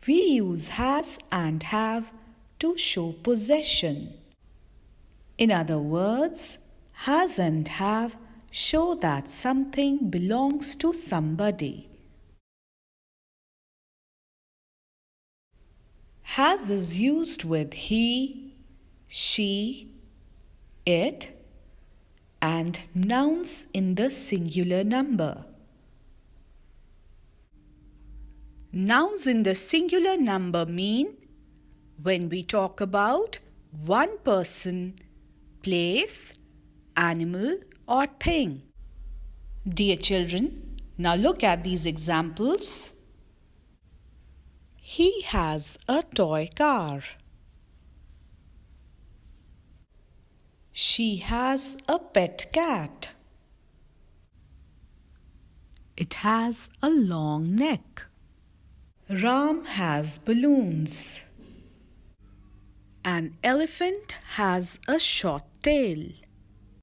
We use has and have to show possession. In other words, has and have show that something belongs to somebody. Has is used with he, she, it, and nouns in the singular number. Nouns in the singular number mean when we talk about one person, place, animal, or thing. Dear children, now look at these examples. He has a toy car. She has a pet cat. It has a long neck. Ram has balloons. An elephant has a short tail.